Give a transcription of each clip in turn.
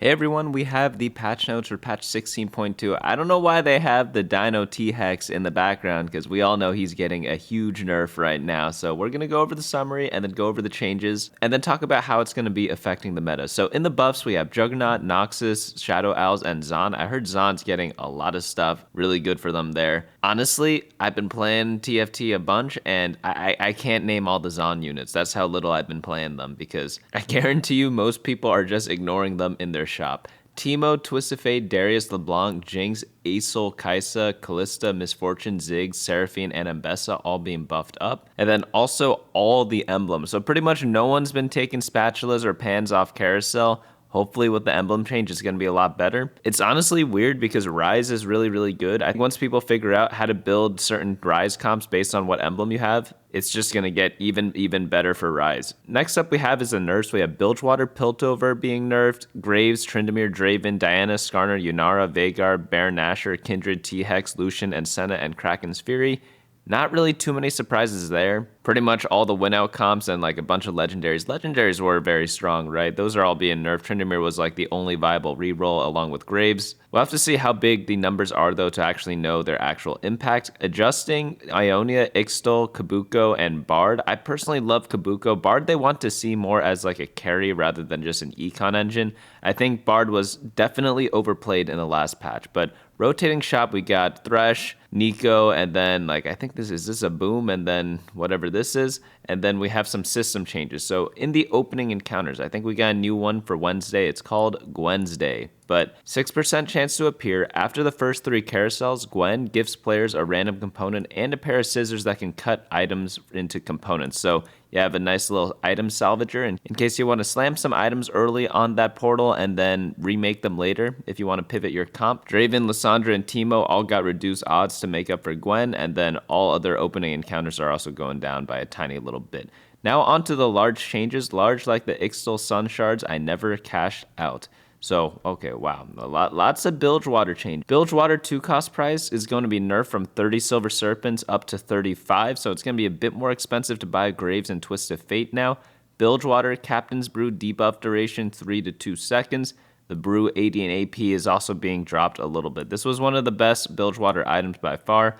Hey everyone, we have the patch notes for patch 16.2. I don't know why they have the Dino T-Hex in the background because we all know he's getting a huge nerf right now. So we're going to go over the summary and then go over the changes and then talk about how it's going to be affecting the meta. So in the buffs, we have Juggernaut, Noxus, Shadow Owls, and Zon. I heard Zon's getting a lot of stuff. Really good for them there. Honestly, I've been playing TFT a bunch and I can't name all the Zon units. That's how little I've been playing them because I guarantee you most people are just ignoring them in their shop. Teemo, Twisted Fate, Darius LeBlanc, Jinx, Aesol, Kaisa, Callista, Misfortune, Ziggs, Seraphine, and Ambessa all being buffed up. And then also all the emblems. So pretty much no one's been taking spatulas or pans off carousel. Hopefully with the emblem change, it's going to be a lot better. It's honestly weird because Rise is really, really good. I think once people figure out how to build certain Rise comps based on what emblem you have, it's just going to get even better for Rise. Next up we have is the nerfs. We have Bilgewater, Piltover being nerfed, Graves, Tryndamere, Draven, Diana, Skarner, Yunara, Vhagar, Baron Nashor, Kindred, T-Hex, Lucian, and Senna, and Kraken's Fury. Not really too many surprises there. Pretty much all the win out comps and like a bunch of legendaries. Legendaries were very strong, right? Those are all being nerfed. Tryndamere was like the only viable reroll along with Graves. We'll have to see how big the numbers are though to actually know their actual impact. Adjusting Ionia, Ixtal, Kabuko, and Bard. I personally love Kabuko. Bard they want to see more as like a carry rather than just an econ engine. I think Bard was definitely overplayed in the last patch, but rotating shop, we got Thresh, Nico, and then like I think this is a boom, and then whatever this is, and then we have some system changes. So in the opening encounters, I think we got a new one for Wednesday. It's called Gwen's Day. But 6% chance to appear. After the first 3 carousels, Gwen gives players a random component and a pair of scissors that can cut items into components. So you have a nice little item salvager in case you want to slam some items early on that portal and then remake them later if you want to pivot your comp. Draven, Lissandra, and Teemo all got reduced odds to make up for Gwen, and then all other opening encounters are also going down by a tiny little bit. Now onto the large changes. Large like the Ixtal Sun Shards, I never cashed out. So, okay, wow, lots of Bilgewater change. Bilgewater 2 cost price is going to be nerfed from 30 Silver Serpents up to 35, so it's going to be a bit more expensive to buy Graves and Twisted Fate now. Bilgewater Captain's Brew debuff duration 3 to 2 seconds. The Brew AD and AP is also being dropped a little bit. This was one of the best Bilgewater items by far.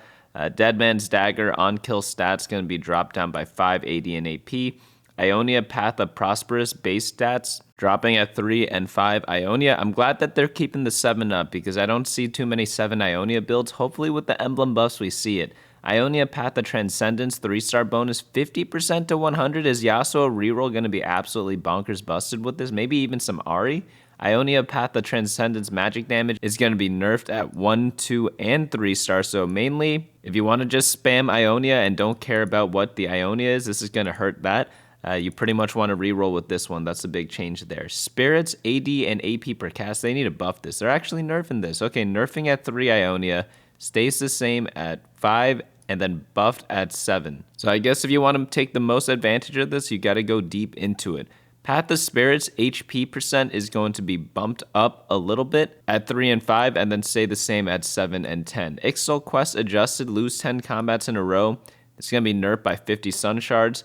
Deadman's Dagger on-kill stats going to be dropped down by 5 AD and AP. Ionia Path of Prosperous base stats dropping at 3 and 5 Ionia. I'm glad that they're keeping the 7 up because I don't see too many 7 Ionia builds. Hopefully with the emblem buffs we see it. Ionia Path of Transcendence 3-star bonus 50% to 100. Is Yasuo reroll going to be absolutely bonkers busted with this? Maybe even some Ahri? Ionia Path of Transcendence magic damage is going to be nerfed at 1, 2, and 3 stars. So mainly, if you want to just spam Ionia and don't care about what the Ionia is, this is going to hurt that. You pretty much want to reroll with this one. That's a big change there. Spirits, AD, and AP per cast, they need to buff this. They're actually nerfing this. Okay, nerfing at 3 Ionia, stays the same at 5, and then buffed at 7. So I guess if you want to take the most advantage of this, you got to go deep into it. Path of Spirits HP percent is going to be bumped up a little bit at 3 and 5, and then stay the same at 7 and 10. Ixtal Quest adjusted, lose 10 combats in a row. It's going to be nerfed by 50 Sun Shards.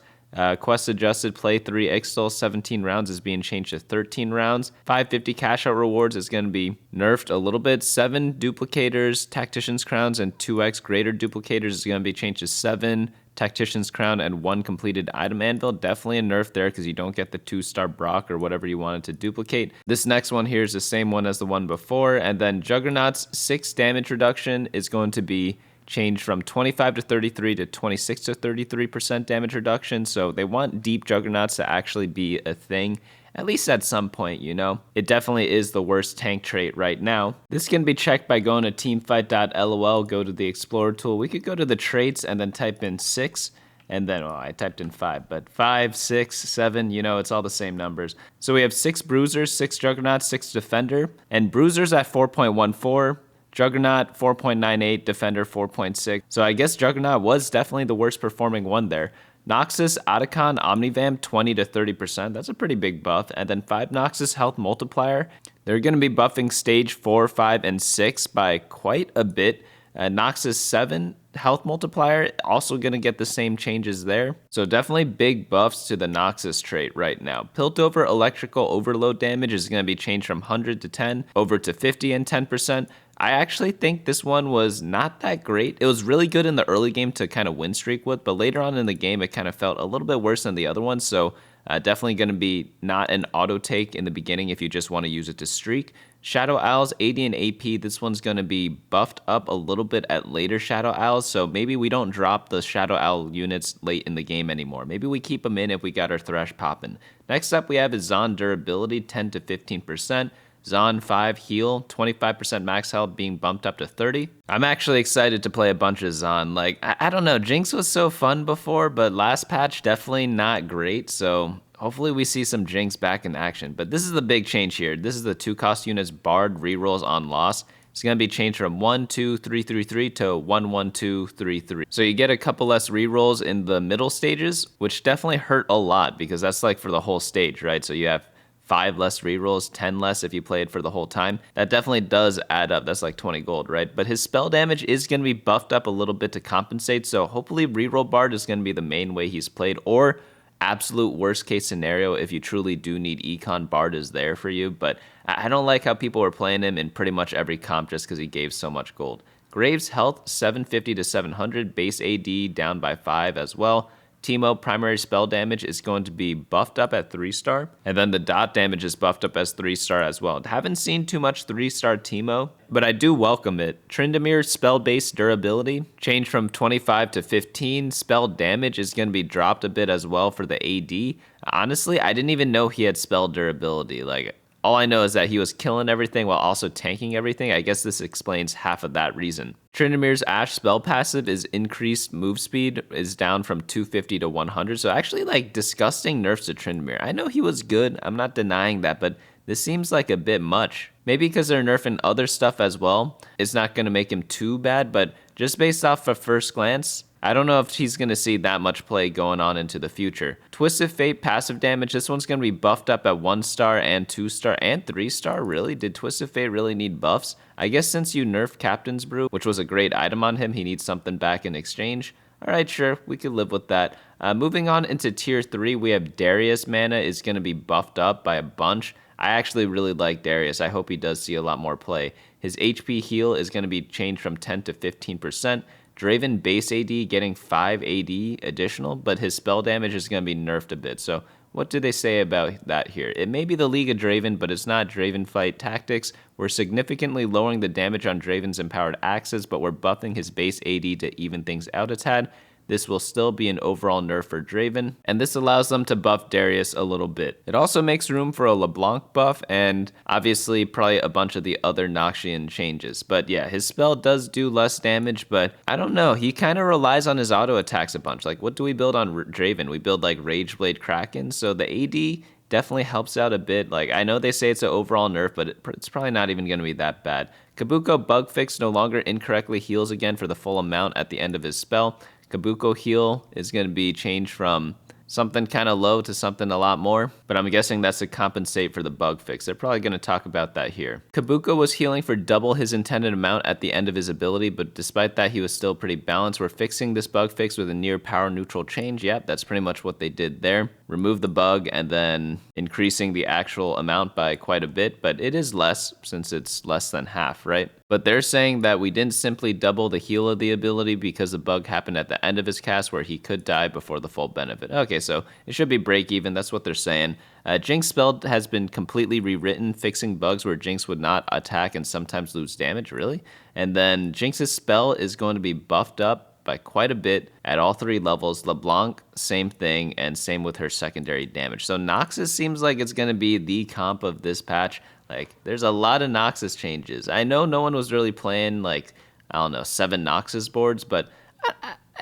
Quest adjusted, play 3 Ixtal, 17 rounds is being changed to 13 rounds. 550 cash out rewards is going to be nerfed a little bit. 7 duplicators, Tactician's Crowns, and 2x greater duplicators is going to be changed to 7 Tactician's Crown and 1 completed item anvil. Definitely a nerf there because you don't get the 2-star Brock or whatever you wanted to duplicate. This next one here is the same one as the one before. And then Juggernaut's 6 damage reduction is going to be changed from 25 to 33 to 26 to 33% damage reduction. So they want deep Juggernauts to actually be a thing, at least at some point, you know? It definitely is the worst tank trait right now. This can be checked by going to teamfight.lol, go to the Explorer tool. We could go to the traits and then type in 6. And then, I typed in 5, but 5, 6, 7, you know, it's all the same numbers. So we have 6 Bruisers, 6 Juggernauts, 6 Defender, and Bruisers at 4.14. Juggernaut 4.98, Defender 4.6. So I guess Juggernaut was definitely the worst performing one there. Noxus, Otacon, Omnivamp 20 to 30%. That's a pretty big buff. And then 5 Noxus health multiplier. They're going to be buffing stage 4, 5, and 6 by quite a bit. Noxus 7 health multiplier, also going to get the same changes there. So definitely big buffs to the Noxus trait right now. Piltover electrical overload damage is going to be changed from 100 to 10 over to 50 and 10%. I actually think this one was not that great. It was really good in the early game to kind of win streak with, but later on in the game, it kind of felt a little bit worse than the other ones. So definitely going to be not an auto take in the beginning if you just want to use it to streak. Shadow Owls, AD and AP, this one's going to be buffed up a little bit at later Shadow Owls, so maybe we don't drop the Shadow Owl units late in the game anymore. Maybe we keep them in if we got our Thresh popping. Next up we have is Zon Durability, 10 to 15%. Zon 5 heal, 25% max health being bumped up to 30. I'm actually excited to play a bunch of Zon. Like, I don't know, Jinx was so fun before, but last patch definitely not great, so hopefully we see some Jinx back in action. But this is the big change here. This is the 2 cost units Bard rerolls on loss. It's going to be changed from 1, 2, 3, 3, 3 to 1, 1, 2, 3, 3. So you get a couple less rerolls in the middle stages, which definitely hurt a lot because that's like for the whole stage, right? So you have 5 less rerolls, 10 less if you played for the whole time. That definitely does add up. That's like 20 gold, right? But his spell damage is going to be buffed up a little bit to compensate. So hopefully reroll Bard is going to be the main way he's played, or absolute worst case scenario, if you truly do need econ, Bard is there for you. But I don't like how people were playing him in pretty much every comp just because he gave so much gold. Graves health 750 to 700, base AD down by 5 as well. Teemo primary spell damage is going to be buffed up at 3-star, and then the dot damage is buffed up as 3-star as well. Haven't seen too much 3-star Teemo, but I do welcome it. Tryndamere spell-based durability changed from 25 to 15. Spell damage is going to be dropped a bit as well for the AD. Honestly, I didn't even know he had spell durability. Like, all I know is that he was killing everything while also tanking everything. I guess this explains half of that reason. Tryndamere's Ash spell passive is increased move speed, is down from 250 to 100. So actually, like, disgusting nerfs to Tryndamere. I know he was good, I'm not denying that, but this seems like a bit much. Maybe because they're nerfing other stuff as well, it's not going to make him too bad, but just based off of first glance, I don't know if he's going to see that much play going on into the future. Twisted Fate passive damage, this one's going to be buffed up at 1-star and 2-star and 3-star, really? Did Twisted Fate really need buffs? I guess since you nerfed Captain's Brew, which was a great item on him, he needs something back in exchange. Alright, sure, we could live with that. Moving on into tier 3, we have Darius mana is going to be buffed up by a bunch. I actually really like Darius. I hope he does see a lot more play. His HP heal is going to be changed from 10 to 15%. Draven base AD getting 5 AD additional, but his spell damage is going to be nerfed a bit. So what do they say about that here? It may be the League of Draven, but it's not Draven fight tactics. We're significantly lowering the damage on Draven's empowered axes, but we're buffing his base AD to even things out a tad. This will still be an overall nerf for Draven, and this allows them to buff Darius a little bit. It also makes room for a LeBlanc buff, and obviously probably a bunch of the other Noxian changes. But yeah, his spell does do less damage, but I don't know, he kind of relies on his auto attacks a bunch. Like, what do we build on Draven? We build like Rageblade Kraken, so the AD definitely helps out a bit. Like, I know they say it's an overall nerf, but it's probably not even going to be that bad. Kabuko Bug Fix no longer incorrectly heals again for the full amount at the end of his spell. Kabuko heal is going to be changed from something kind of low to something a lot more, but I'm guessing that's to compensate for the bug fix. They're probably going to talk about that here. Kabuko was healing for double his intended amount at the end of his ability, but despite that, he was still pretty balanced. We're fixing this bug fix with a near power neutral change. Yep, that's pretty much what they did there. Remove the bug and then increasing the actual amount by quite a bit, but it is less since it's less than half, right? But they're saying that we didn't simply double the heal of the ability because the bug happened at the end of his cast where he could die before the full benefit. Okay, so it should be break even. That's what they're saying. Jinx spell has been completely rewritten, fixing bugs where Jinx would not attack and sometimes lose damage, really. And then Jinx's spell is going to be buffed up by quite a bit at all 3 levels. LeBlanc, same thing, and same with her secondary damage. So Noxus seems like it's going to be the comp of this patch. Like, there's a lot of Noxus changes. I know no one was really playing, like, I don't know, 7 Noxus boards, but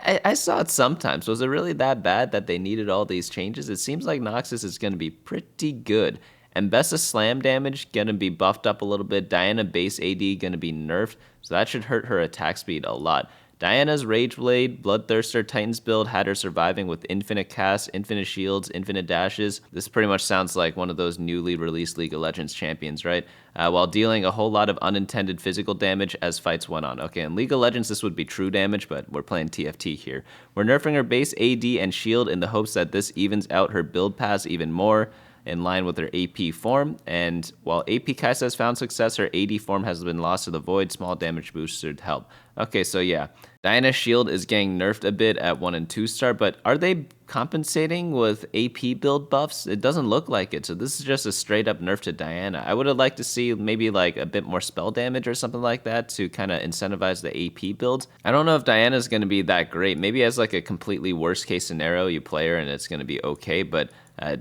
I saw it sometimes. Was it really that bad that they needed all these changes? It seems like Noxus is going to be pretty good. Mbessa slam damage going to be buffed up a little bit. Diana base AD going to be nerfed, so that should hurt her attack speed a lot. Diana's Rage Blade, Bloodthirster, Titans build had her surviving with infinite casts, infinite shields, infinite dashes. This pretty much sounds like one of those newly released League of Legends champions, right? While dealing a whole lot of unintended physical damage as fights went on. Okay, in League of Legends, this would be true damage, but we're playing TFT here. We're nerfing her base AD and shield in the hopes that this evens out her build pass even more, in line with her AP form, and while AP Kai'Sa has found success, her AD form has been lost to the void. Small damage boosted help. Okay, so yeah, Diana's shield is getting nerfed a bit at 1 and 2 star, but are they compensating with AP build buffs? It doesn't look like it, so this is just a straight up nerf to Diana. I would have liked to see maybe like a bit more spell damage or something like that to kind of incentivize the AP builds. I don't know if Diana's going to be that great. Maybe as like a completely worst case scenario, you play her and it's going to be okay, but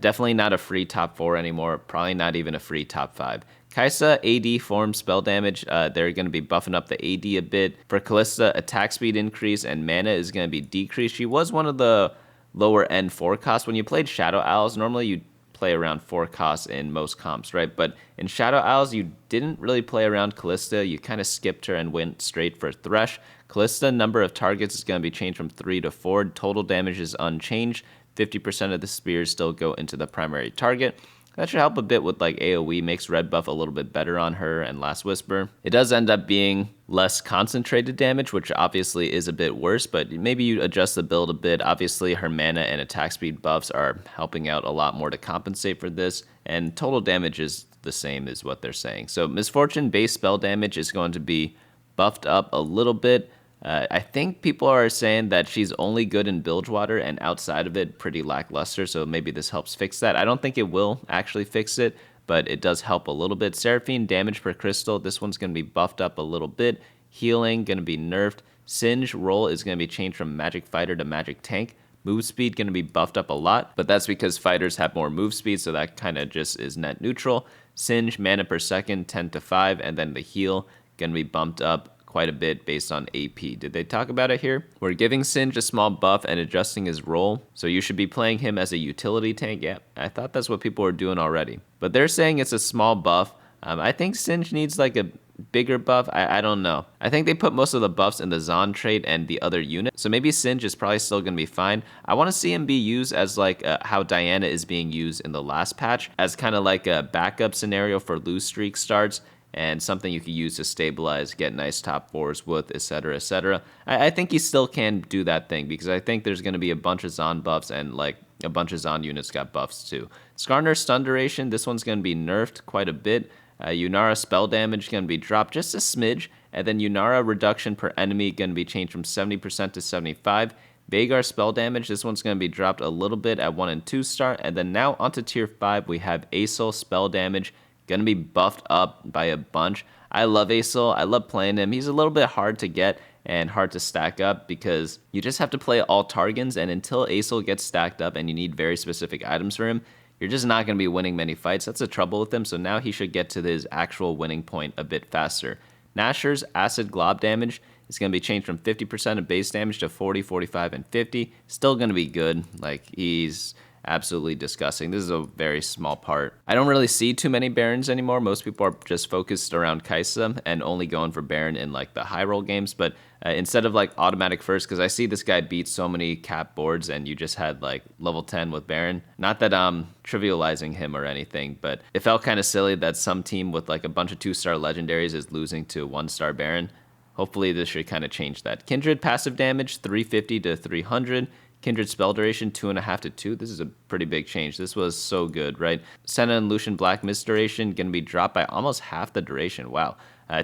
definitely not a free top 4 anymore, probably not even a free top 5. Kai'Sa, AD, form, spell damage, they're going to be buffing up the AD a bit. For Kalista, attack speed increase and mana is going to be decreased. She was one of the lower end 4 costs. When you played Shadow Owls, normally you play around 4 costs in most comps, right? But in Shadow Owls, you didn't really play around Kalista. You kind of skipped her and went straight for Thresh. Kalista, number of targets is going to be changed from 3 to 4. Total damage is unchanged. 50% of the spears still go into the primary target. That should help a bit with like AoE, makes red buff a little bit better on her and Last Whisper. It does end up being less concentrated damage, which obviously is a bit worse, but maybe you adjust the build a bit. Obviously her mana and attack speed buffs are helping out a lot more to compensate for this, and total damage is the same is what they're saying. So Misfortune base spell damage is going to be buffed up a little bit. I think people are saying that she's only good in Bilgewater and outside of it pretty lackluster, so maybe this helps fix that. I don't think it will actually fix it, but it does help a little bit. Seraphine, damage per crystal, this one's going to be buffed up a little bit. Healing, going to be nerfed. Singe role is going to be changed from Magic Fighter to Magic Tank. Move speed going to be buffed up a lot, but that's because fighters have more move speed, so that kind of just is net neutral. Singe, mana per second, 10 to 5, and then the heal going to be bumped up quite a bit based on AP. Did they talk about it here? We're giving Singe a small buff and adjusting his role, so you should be playing him as a utility tank. Yeah, I thought that's what people were doing already. But they're saying it's a small buff. I think Singe needs like a bigger buff. I don't know. I think they put most of the buffs in the Zon trait and the other unit, so maybe Singe is probably still going to be fine. I want to see him be used as like how Diana is being used in the last patch, as kind of like a backup scenario for lose streak starts, and something you can use to stabilize, get nice top 4s with, etc., etc. I think he still can do that thing, because I think there's going to be a bunch of Zon buffs, and like a bunch of Zon units got buffs too. Skarner stun duration, this one's going to be nerfed quite a bit. Yunara spell damage going to be dropped just a smidge, and then Yunara reduction per enemy going to be changed from 70% to 75. Veigar spell damage, this one's going to be dropped a little bit at 1 and 2 star, and then now onto tier 5 we have Aesol spell damage, gonna be buffed up by a bunch. I love Aesol. I love playing him. He's a little bit hard to get and hard to stack up because you just have to play all Targans, and until Aesol gets stacked up and you need very specific items for him, you're just not going to be winning many fights. That's the trouble with him, so now he should get to his actual winning point a bit faster. Nashor's acid glob damage is going to be changed from 50% of base damage to 40, 45, and 50. Still going to be good. Like, he's absolutely disgusting. This is a very small part. I don't really see too many Barons anymore. Most people are just focused around Kai'Sa and only going for Baron in like the high roll games, but instead of like automatic first, because I see this guy beat so many cap boards and you just had like level 10 with Baron. Not that I'm trivializing him or anything, but it felt kind of silly that some team with like a bunch of 2-star legendaries is losing to 1-star Baron. Hopefully this should kind of change that. Kindred passive damage 350 to 300. Kindred spell duration 2.5 to 2. This is a pretty big change. This was so good, right? Senna and Lucian Black Mist duration going to be dropped by almost half the duration. Wow.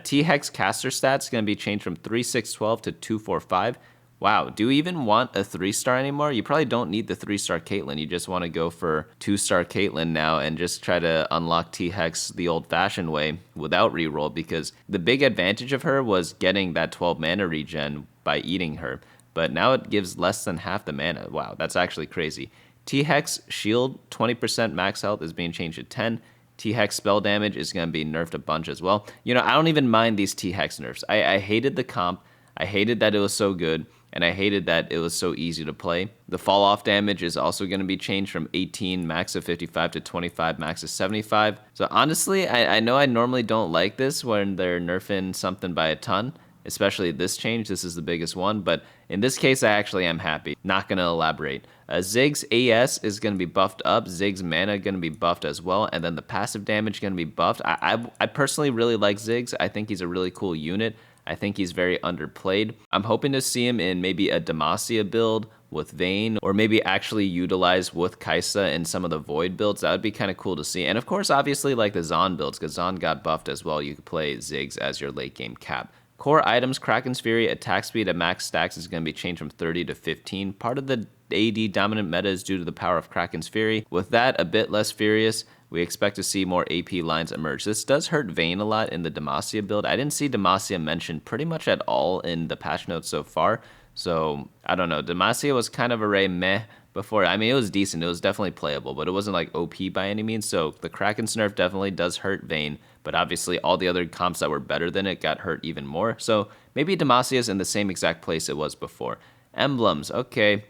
T-Hex caster stats going to be changed from 3612 to 245. Wow. Do you even want a 3-star anymore? You probably don't need the 3-star Caitlyn. You just want to go for 2-star Caitlyn now and just try to unlock T-Hex the old-fashioned way without reroll, because the big advantage of her was getting that 12 mana regen by eating her. But now it gives less than half the mana. Wow, that's actually crazy. T-Hex shield, 20% max health is being changed to 10. T-Hex spell damage is going to be nerfed a bunch as well. You know, I don't even mind these T-Hex nerfs. I hated the comp. I hated that it was so good. And I hated that it was so easy to play. The fall off damage is also going to be changed from 18 max of 55 to 25 max of 75. So honestly, I know I normally don't like this when they're nerfing something by a ton. especially this change. This is the biggest one, but in this case, I actually am happy. Not going to elaborate. Ziggs AS is going to be buffed up. Ziggs mana going to be buffed as well, and then the passive damage going to be buffed. I personally really like Ziggs. I think he's a really cool unit. I think he's very underplayed. I'm hoping to see him in maybe a Demacia build with Vayne, or maybe actually utilize with Kaisa in some of the Void builds. That would be kind of cool to see. And of course, obviously, like the Zon builds, because Zon got buffed as well. You could play Ziggs as your late game cap. Core items, Kraken's Fury, attack speed at max stacks is going to be changed from 30 to 15. Part of the AD dominant meta is due to the power of Kraken's Fury. With that, a bit less furious, we expect to see more AP lines emerge. This does hurt Vayne a lot in the Demacia build. I didn't see Demacia mentioned pretty much at all in the patch notes so far. So, I don't know. Demacia was kind of a meh before. I mean, it was decent. It was definitely playable, but it wasn't like OP by any means. So, the Kraken's nerf definitely does hurt Vayne, but obviously all the other comps that were better than it got hurt even more. So, maybe Demacia's in the same exact place it was before. Emblems, okay.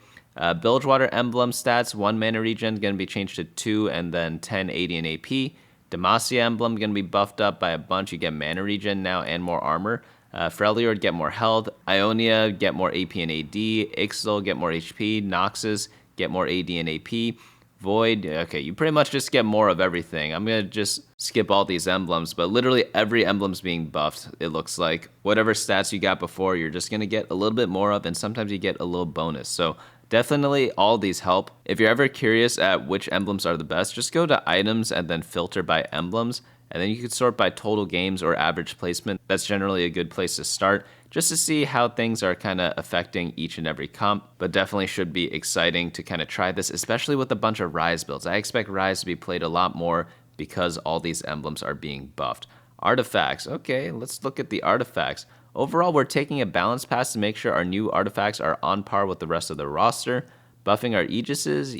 Bilgewater Emblem stats, 1 mana regen, going to be changed to 2, and then 10, 80, and AP. Demacia Emblem going to be buffed up by a bunch. You get mana regen now and more armor. Freljord get more health. Ionia get more AP and AD. Ixtal get more HP. Noxus get more AD and AP. Void, okay, you pretty much just get more of everything. I'm going to just skip all these emblems, but literally every emblem's being buffed, it looks like. Whatever stats you got before, you're just going to get a little bit more of, and sometimes you get a little bonus. So definitely all these help. If you're ever curious at which emblems are the best, just go to items and then filter by emblems. And then you can sort by total games or average placement. That's generally a good place to start, just to see how things are kind of affecting each and every comp. But definitely should be exciting to kind of try this, especially with a bunch of Rise builds. I expect Rise to be played a lot more because all these emblems are being buffed. Artifacts, okay, let's look at the artifacts. Overall, we're taking a balanced pass to make sure our new artifacts are on par with the rest of the roster. Buffing our Aegises,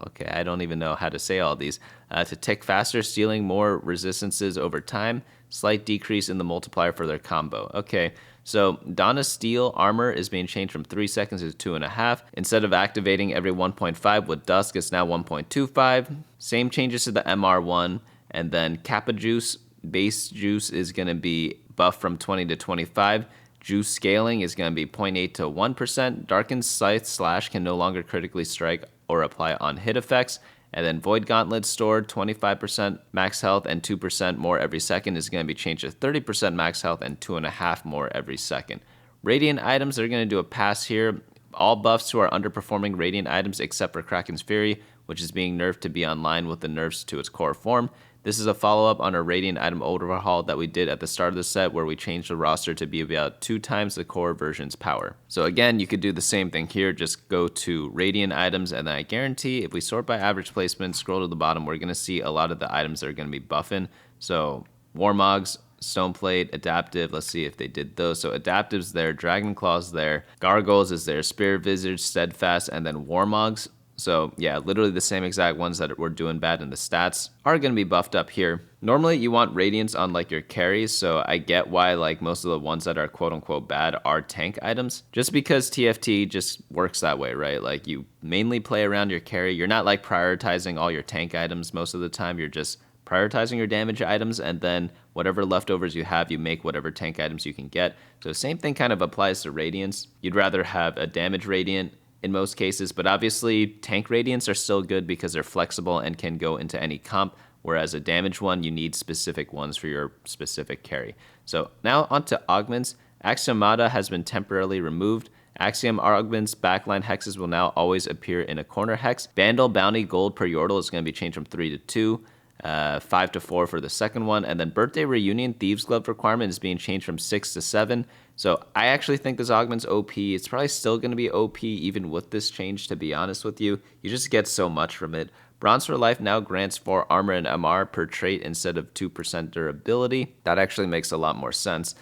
okay, I don't even know how to say all these, to tick faster, stealing more resistances over time, slight decrease in the multiplier for their combo. Okay, so Donna's Steel armor is being changed from 3 seconds to 2.5. Instead of activating every 1.5 with Dusk, it's now 1.25. Same changes to the MR1, and then Kappa Juice, base juice is going to be buffed from 20 to 25. Juice scaling is going to be 0.8 to 1%. Darkened Scythe Slash can no longer critically strike or apply on hit effects. And then Void Gauntlet stored, 25% max health and 2% more every second is going to be changed to 30% max health and 2.5 more every second. Radiant items, they're going to do a pass here. All buffs to our underperforming Radiant items except for Kraken's Fury, which is being nerfed to be online with the nerfs to its core form. This is a follow-up on a Radiant item overhaul that we did at the start of the set, where we changed the roster to be about 2 times the core version's power. So again, you could do the same thing here, just go to Radiant items, and then I guarantee if we sort by average placement, scroll to the bottom, we're going to see a lot of the items that are going to be buffing. So Warmogs, Stoneplate, Adaptive, let's see if they did those. So Adaptive's there, Dragon Claw's there, Gargoyles is there, Spirit Visage, Steadfast, and then Warmogs. So yeah, literally the same exact ones that were doing bad in the stats are going to be buffed up here. Normally you want Radiance on like your carries, so I get why like most of the ones that are quote unquote bad are tank items. Just because TFT just works that way, right? Like you mainly play around your carry. You're not like prioritizing all your tank items most of the time. You're just prioritizing your damage items, and then whatever leftovers you have, you make whatever tank items you can get. So same thing kind of applies to Radiance. You'd rather have a damage Radiant in most cases, but obviously tank Radiants are still good because they're flexible and can go into any comp, whereas a damage one, you need specific ones for your specific carry. So now onto Augments. Axiomata has been temporarily removed. Axiom Augments backline hexes will now always appear in a corner hex. Vandal Bounty Gold per Yordle is going to be changed from 3 to 2. 5 to 4 for the second one, and then Birthday Reunion Thieves Glove requirement is being changed from 6 to 7. So I actually think this augment's OP. It's probably still going to be OP even with this change, to be honest with you. You just get so much from it. Bronze for Life now grants 4 armor and MR per trait instead of 2% durability. That actually makes a lot more sense.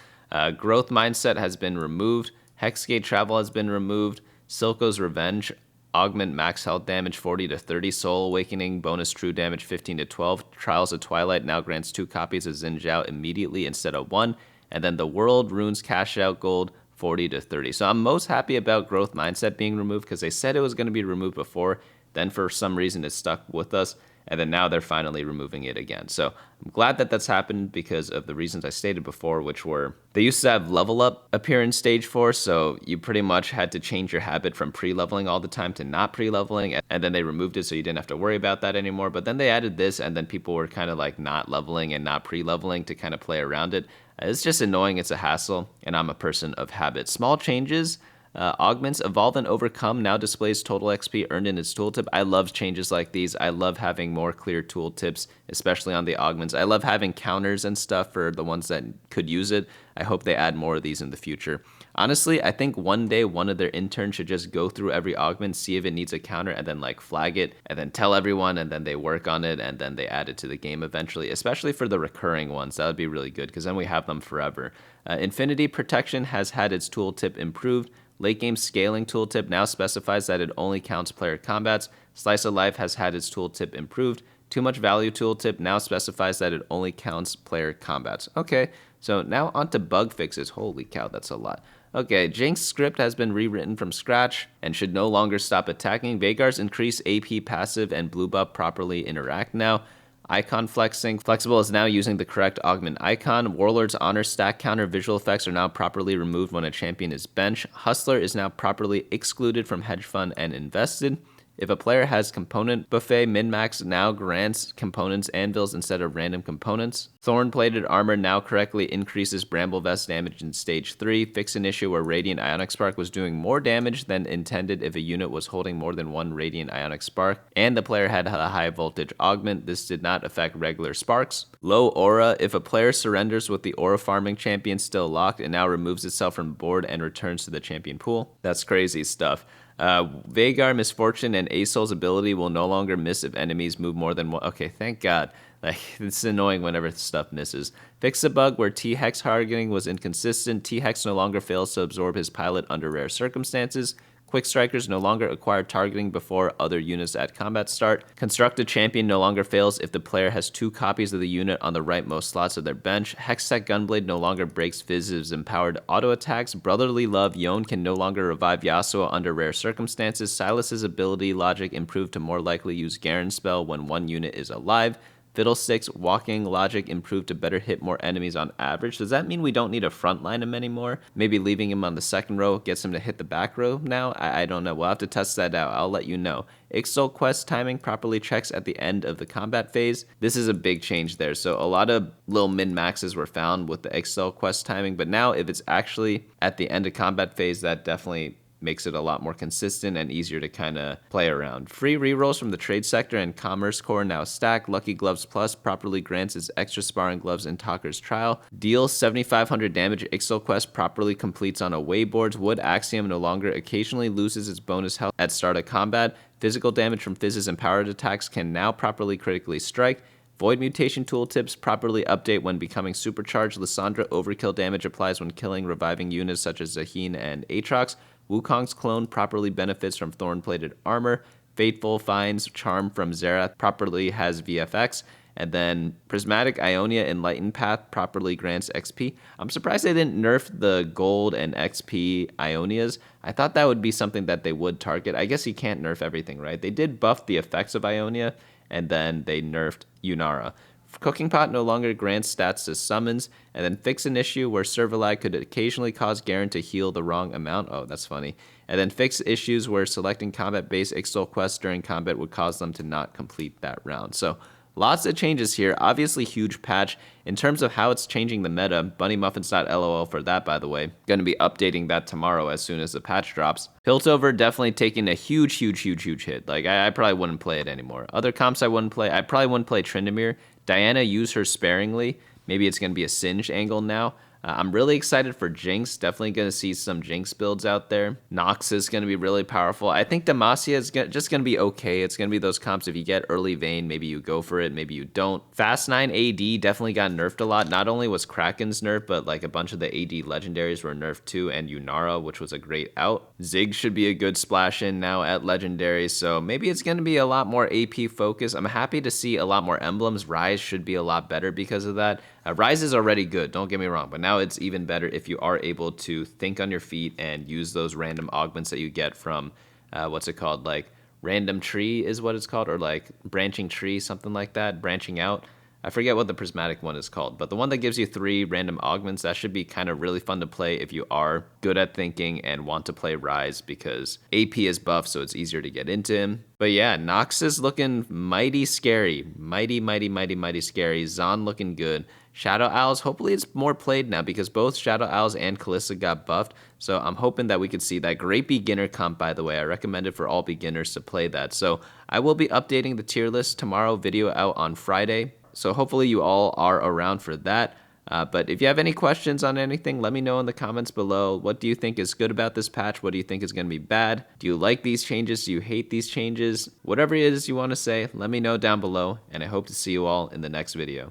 Growth Mindset has been removed. Hexgate Travel has been removed. Silco's Revenge augment max health damage 40 to 30, Soul Awakening bonus true damage 15 to 12. Trials of Twilight now grants 2 copies of Xin Zhao immediately instead of 1. And then the World Runes cash out gold 40 to 30. So I'm most happy about Growth Mindset being removed because they said it was going to be removed before. Then for some reason it stuck with us. and then now they're finally removing it again. So I'm glad that that's happened because of the reasons I stated before, which were they used to have level up appear in stage 4, so you pretty much had to change your habit from pre-leveling all the time to not pre-leveling, and then they removed it so you didn't have to worry about that anymore. But then they added this, and then people were kind of like not leveling and not pre-leveling to kind of play around it. It's just annoying, it's a hassle, and I'm a person of habit. Small changes. Augments Evolve and Overcome now displays total XP earned in its tooltip. I love changes like these. I love having more clear tooltips, especially on the augments. I love having counters and stuff for the ones that could use it. I hope they add more of these in the future. Honestly, I think one day one of their interns should just go through every augment, see if it needs a counter, and then like flag it, and then tell everyone, and then they work on it, and then they add it to the game eventually, especially for the recurring ones. That would be really good, because then we have them forever. Infinity Protection has had its tooltip improved. Late game scaling tooltip now specifies that it only counts player combats. Slice of Life has had its tooltip improved. Too Much Value tooltip now specifies that it only counts player combats. Okay, so now onto bug fixes. Holy cow, that's a lot. Okay, Jinx script has been rewritten from scratch and should no longer stop attacking. Veigar's increased AP passive and blue buff properly interact now. Icon flexing. Flexible is now using the correct augment icon. Warlord's honor stack counter visual effects are now properly removed when a champion is benched. Hustler is now properly excluded from hedge fund and invested. If a player has component buffet, min-max now grants components anvils instead of random components. Thorn-plated armor now correctly increases Bramble Vest damage in stage 3. Fix an issue where Radiant Ionic Spark was doing more damage than intended if a unit was holding more than one Radiant Ionic Spark, and the player had a high voltage augment. This did not affect regular sparks. Low aura. If a player surrenders with the aura farming champion still locked, it now removes itself from the board and returns to the champion pool. That's crazy stuff. Veigar, Misfortune, and Asol's ability will no longer miss if enemies move more than one. Okay, thank God. Like, it's annoying whenever stuff misses. Fix a bug where T-Hex targeting was inconsistent. T-Hex no longer fails to absorb his pilot under rare circumstances. Quick Strikers no longer acquire targeting before other units at combat start. Construct a champion no longer fails if the player has 2 copies of the unit on the rightmost slots of their bench. Hextech Gunblade no longer breaks Fizz's empowered auto attacks. Brotherly Love Yone can no longer revive Yasuo under rare circumstances. Silas's ability logic improved to more likely use Garen's spell when one unit is alive. Fiddlesticks walking logic improved to better hit more enemies on average. Does that mean we don't need to frontline him anymore? Maybe leaving him on the second row gets him to hit the back row now? I don't know. We'll have to test that out. I'll let you know. Ixtal quest timing properly checks at the end of the combat phase. This is a big change there. So a lot of little min-maxes were found with the Ixtal quest timing, but now if it's actually at the end of combat phase, that definitely makes it a lot more consistent and easier to kind of play around. Free rerolls from the trade sector and commerce core now stack. Lucky Gloves Plus properly grants its extra sparring gloves in Talker's Trial. Deals 7,500 damage. Ixtal Quest properly completes on away boards. Wood Axiom no longer occasionally loses its bonus health at start of combat. Physical damage from Fizz's empowered attacks can now properly critically strike. Void Mutation tooltips properly update when becoming supercharged. Lissandra overkill damage applies when killing reviving units such as Zaheen and Aatrox. Wukong's clone properly benefits from Thorn-plated armor. Fateful finds Charm from Xerath properly has VFX. And then Prismatic Ionia Enlightened Path properly grants XP. I'm surprised they didn't nerf the gold and XP Ionias. I thought that would be something that they would target. I guess you can't nerf everything, right? They did buff the effects of Ionia, and then they nerfed Yunara. Cooking Pot no longer grants stats to summons, and then fix an issue where Servalag could occasionally cause Garen to heal the wrong amount. Oh, that's funny. And then fix issues where selecting combat-based Ixtal quests during combat would cause them to not complete that round. So lots of changes here. Obviously, huge patch. In terms of how it's changing the meta, bunnymuffins.lol for that, by the way. Going to be updating that tomorrow as soon as the patch drops. Piltover definitely taking a huge hit. Like, I probably wouldn't play it anymore. Other comps I wouldn't play. I probably wouldn't play Tryndamere. Diana, use her sparingly. Maybe it's going to be a Singed angle now. I'm really excited for Jinx. Definitely going to see some Jinx builds out there. Nox is going to be really powerful. I think Demacia is just going to be okay. It's going to be those comps. If you get early Vayne, maybe you go for it. Maybe you don't. Fast 9 AD definitely got nerfed a lot. Not only was Kraken's nerfed, but like a bunch of the AD legendaries were nerfed too, and Yunara, which was a great out. Ziggs should be a good splash in now at legendary. So maybe it's going to be a lot more AP focus. I'm happy to see a lot more emblems. Ryze should be a lot better because of that. Ryze is already good, don't get me wrong, but now it's even better if you are able to think on your feet and use those random augments that you get from, like random tree is what it's called, or like branching tree, something like that, branching out. I forget what the prismatic one is called, but the one that gives you 3 random augments, that should be kind of really fun to play if you are good at thinking and want to play Rise, because AP is buffed, so it's easier to get into him. But yeah, Nox is looking mighty scary. Mighty scary. Zon looking good. Shadow Owls, hopefully it's more played now because both Shadow Owls and Kalista got buffed. So I'm hoping that we could see that. Great beginner comp, by the way. I recommend it for all beginners to play that. So I will be updating the tier list tomorrow, video out on Friday. So hopefully you all are around for that. But if you have any questions on anything, let me know in the comments below. What do you think is good about this patch? What do you think is going to be bad? Do you like these changes? Do you hate these changes? Whatever it is you want to say, let me know down below. And I hope to see you all in the next video.